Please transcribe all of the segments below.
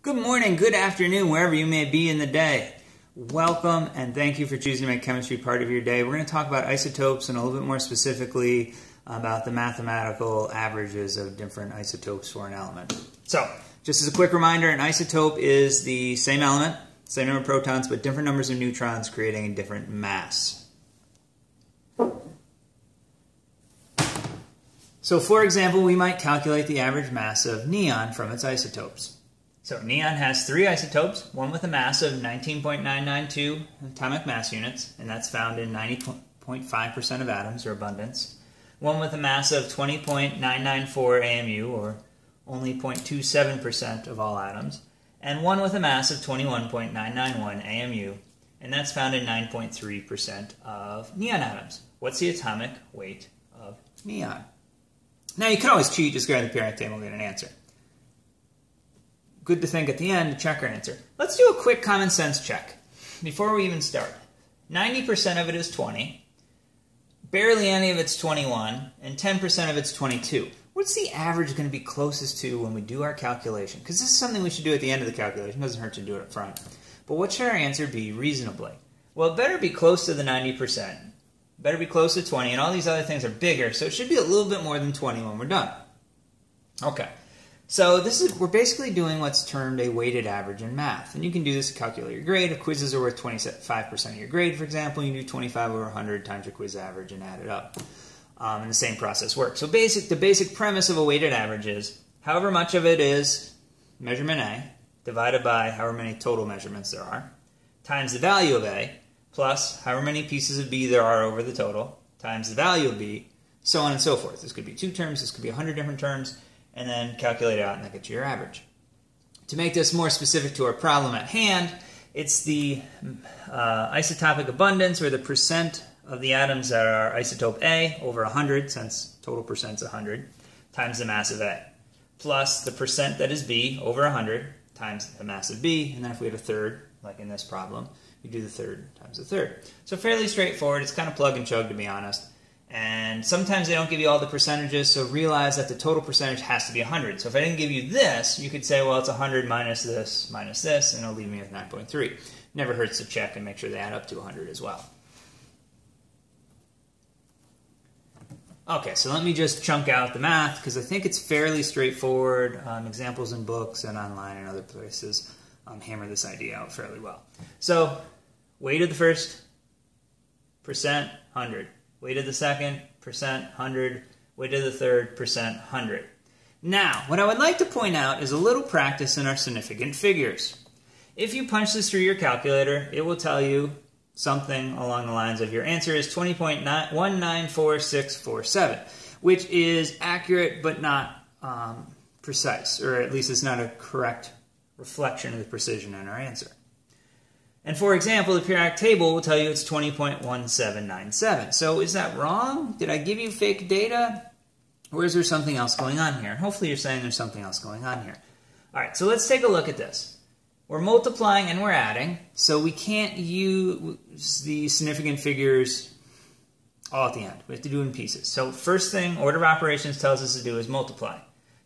Good morning, good afternoon, wherever you may be in the day. Welcome and thank you for choosing to make chemistry part of your day. We're going to talk about isotopes and a little bit more specifically about the mathematical averages of different isotopes for an element. So, just as a quick reminder, an isotope is the same element, same number of protons, but different numbers of neutrons creating a different mass. So, for example, we might calculate the average mass of neon from its isotopes. So neon has three isotopes, one with a mass of 19.992 atomic mass units, and that's found in 90.5% of atoms, or abundance. One with a mass of 20.994 AMU, or only 0.27% of all atoms. And one with a mass of 21.991 AMU, and that's found in 9.3% of neon atoms. What's the atomic weight of neon? Now you could always cheat, just grab the periodic table and get an answer. Good to think at the end to check our answer. Let's do a quick common sense check before we even start. 90% of it is 20, barely any of it's 21, and 10% of it's 22. What's the average going to be closest to when we do our calculation? Because this is something we should do at the end of the calculation. It doesn't hurt to do it up front. But what should our answer be reasonably? Well, it better be close to the 90%. It better be close to 20, and all these other things are bigger, so it should be a little bit more than 20 when we're done. Okay. So we're basically doing what's termed a weighted average in math. And you can do this to calculate your grade. If quizzes are worth 25% of your grade, for example, you do 25 over 100 times your quiz average and add it up. And the same process works. So the basic premise of a weighted average is however much of it is measurement A divided by however many total measurements there are times the value of A plus however many pieces of B there are over the total times the value of B, so on and so forth. This could be 2 terms, this could be 100 different terms, and then calculate it out and that gets you your average. To make this more specific to our problem at hand, it's the isotopic abundance, or the percent of the atoms that are isotope A over 100, since total percent's 100, times the mass of A, plus the percent that is B over 100 times the mass of B, and then if we had a third, like in this problem, we do the third times the third. So fairly straightforward. It's kind of plug and chug, to be honest. And sometimes they don't give you all the percentages, so realize that the total percentage has to be 100. So if I didn't give you this, you could say, well, it's 100 minus this, and it'll leave me with 9.3. Never hurts to check and make sure they add up to 100 as well. Okay, so let me just chunk out the math, because I think it's fairly straightforward. Examples in books and online and other places hammer this idea out fairly well. So, weight of the first, percent, 100. Weight of the second, percent, 100. Weight of the third, percent, 100. Now, what I would like to point out is a little practice in our significant figures. If you punch this through your calculator, it will tell you something along the lines of your answer is 20.194647, which is accurate but not precise, or at least it's not a correct reflection of the precision in our answer. And for example, the periodic table will tell you it's 20.1797. So is that wrong? Did I give you fake data? Or is there something else going on here? Hopefully you're saying there's something else going on here. All right, so let's take a look at this. We're multiplying and we're adding, so we can't use the significant figures all at the end. We have to do it in pieces. So first thing order of operations tells us to do is multiply.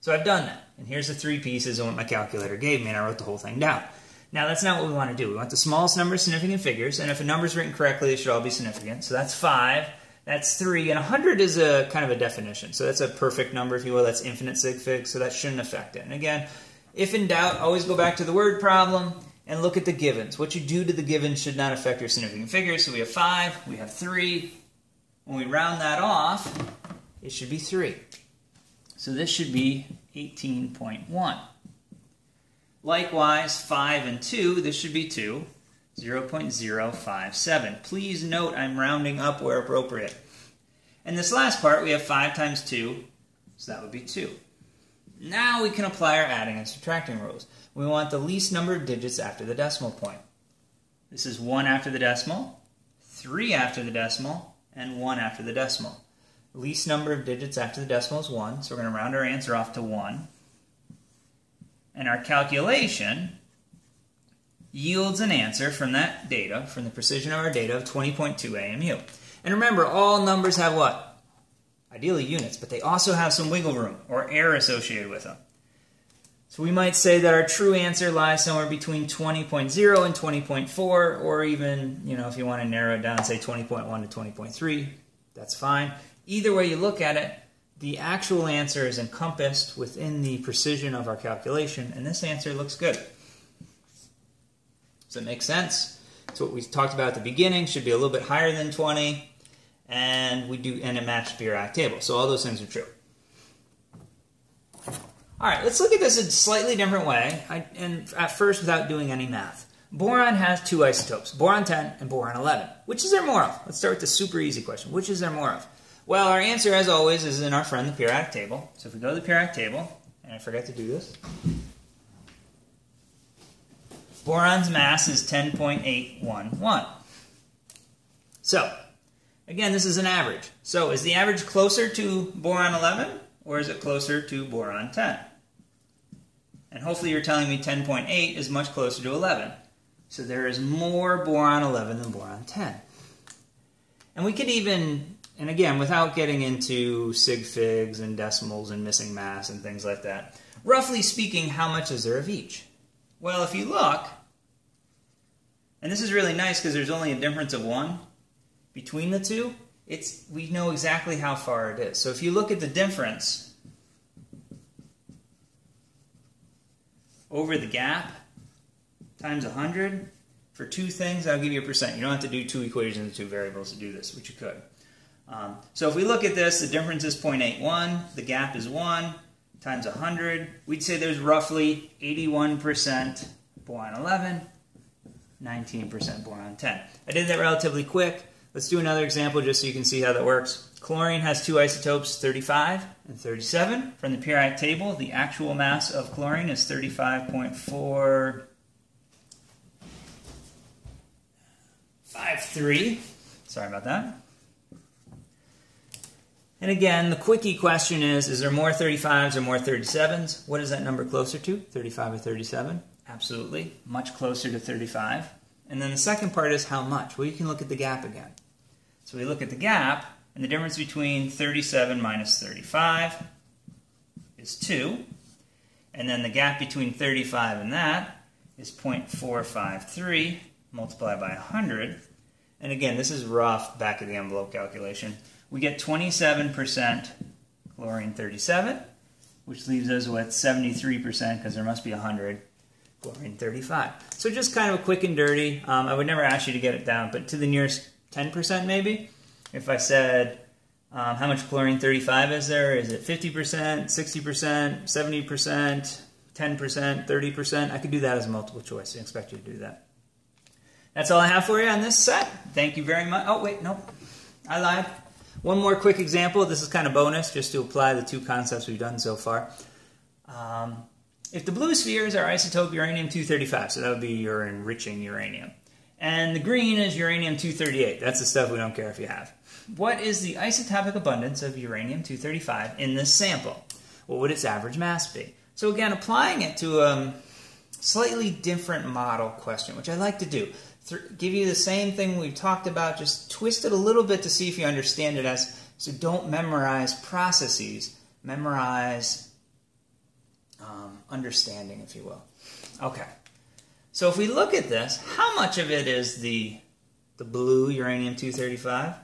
So I've done that. And here's the 3 pieces of what my calculator gave me, and I wrote the whole thing down. Now, that's not what we want to do. We want the smallest number of significant figures, and if a number is written correctly, they should all be significant. So that's 5, that's 3, and 100 is a kind of a definition. So that's a perfect number, if you will. That's infinite sig fig, so that shouldn't affect it. And again, if in doubt, always go back to the word problem and look at the givens. What you do to the givens should not affect your significant figures. So we have 5, we have 3. When we round that off, it should be 3. So this should be 18.1. Likewise, 5 and 2, this should be 2, 0.057. Please note I'm rounding up where appropriate. And this last part, we have 5 times 2, so that would be 2. Now we can apply our adding and subtracting rules. We want the least number of digits after the decimal point. This is 1 after the decimal, 3 after the decimal, and 1 after the decimal. The least number of digits after the decimal is 1, so we're going to round our answer off to 1. And our calculation yields an answer from that data, from the precision of our data, of 20.2 AMU. And remember, all numbers have what? Ideally units, but they also have some wiggle room or error associated with them. So we might say that our true answer lies somewhere between 20.0 and 20.4, or even, if you want to narrow it down, say 20.1 to 20.3, that's fine. Either way you look at it, the actual answer is encompassed within the precision of our calculation, and this answer looks good. Does that make sense? It's what we talked about at the beginning, should be a little bit higher than 20, and it matched the periodic table. So all those things are true. All right, let's look at this a slightly different way, and at first without doing any math. Boron has two isotopes, boron 10 and boron 11. Which is there more of? Let's start with the super easy question. Which is there more of? Well, our answer, as always, is in our friend the periodic table. So if we go to the periodic table, and I forgot to do this, boron's mass is 10.811. So, again, this is an average. So is the average closer to boron 11, or is it closer to boron 10? And hopefully you're telling me 10.8 is much closer to 11. So there is more boron 11 than boron 10. And we could even, and again, without getting into sig figs and decimals and missing mass and things like that, roughly speaking, how much is there of each? Well, if you look, and this is really nice because there's only a difference of 1 between the two, we know exactly how far it is. So if you look at the difference over the gap times 100 for two things, I'll give you a percent. You don't have to do two equations and two variables to do this, which you could. So if we look at this, the difference is 0.81, the gap is 1, times 100. We'd say there's roughly 81% boron 11, 19% boron 10. I did that relatively quick. Let's do another example just so you can see how that works. Chlorine has two isotopes, 35 and 37. From the periodic table, the actual mass of chlorine is 35.453. Sorry about that. And again, the quickie question is there more 35s or more 37s? What is that number closer to, 35 or 37? Absolutely, much closer to 35. And then the second part is how much? Well, you can look at the gap again. So we look at the gap, and the difference between 37 minus 35 is 2. And then the gap between 35 and that is 0.453 multiplied by 100. And again, this is rough back-of-the-envelope calculation. We get 27% chlorine 37, which leaves us with 73%, because there must be 100, chlorine 35. So just kind of a quick and dirty. I would never ask you to get it down, but to the nearest 10% maybe. If I said, how much chlorine 35 is there? Is it 50%, 60%, 70%, 10%, 30%? I could do that as a multiple choice. I expect you to do that. That's all I have for you on this set. Thank you very much. Oh, wait, no. I lied. One more quick example. This is kind of bonus, just to apply the two concepts we've done so far. If the blue spheres are isotope uranium-235, so that would be your enriching uranium, and the green is uranium-238, that's the stuff we don't care if you have. What is the isotopic abundance of uranium-235 in this sample? What would its average mass be? So again, applying it to a slightly different model question, which I like to do. Give you the same thing we've talked about, just twist it a little bit to see if you understand it. So don't memorize processes, memorize understanding, if you will. Okay, so if we look at this, how much of it is the blue uranium-235?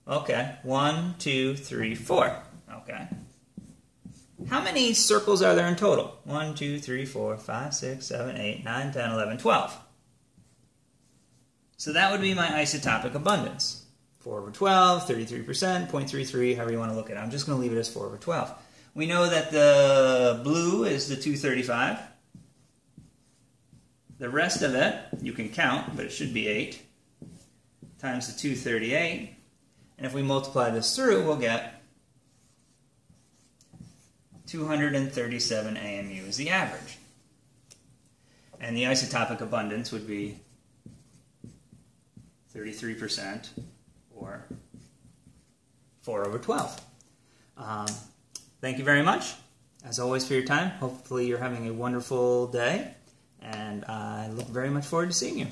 Okay, 1, 2, 3, 4. Okay. How many circles are there in total? 1, 2, 3, 4, 5, 6, 7, 8, 9, 10, 11, 12. So that would be my isotopic abundance. 4 over 12, 33%, 0.33, however you want to look at it. I'm just going to leave it as 4 over 12. We know that the blue is the 235. The rest of it, you can count, but it should be 8, times the 238. And if we multiply this through, we'll get 237 AMU is the average. And the isotopic abundance would be 33%, or 4 over 12. Thank you very much, as always, for your time. Hopefully you're having a wonderful day, and I look very much forward to seeing you.